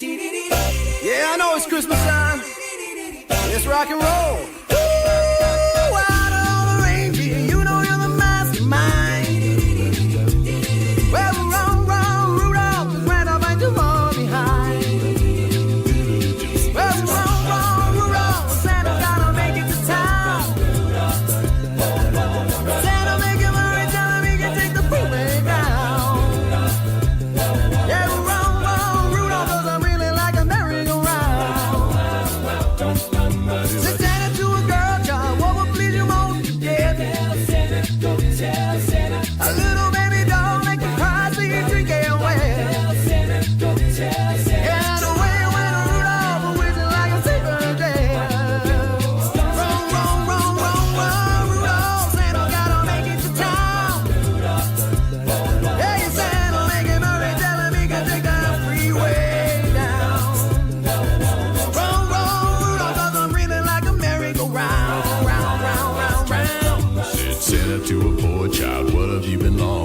Yeah, I know it's Christmas time. Let's rock and roll. Ooh, out on the reindeer, you know you're the mastermind. Well, run, run, Rudolph, cause Randolph ain't too far behind. Well, run, Rudolph, Santa gotta make it to town. Santa make him hurry, tell him he can take the freeway down. Yeah, run, Rudolph, cause I'm really like a merry-go-round. Say Santa to a girl child, what would please you most to get? Tell Santa, go tell Santa. A little baby doll make you cry, so you drink it away. Tell Santa, go tell Santa. Yeah, the way when Rudolph whistling like a saber day. Run, Rudolph, Santa gotta make it to town. Hey, Santa, make him hurry, tell him he can take the freeway down. Run, Rudolph, cause I'm really like a merry-go-round. Round. Said Santa to a poor child, what have you been long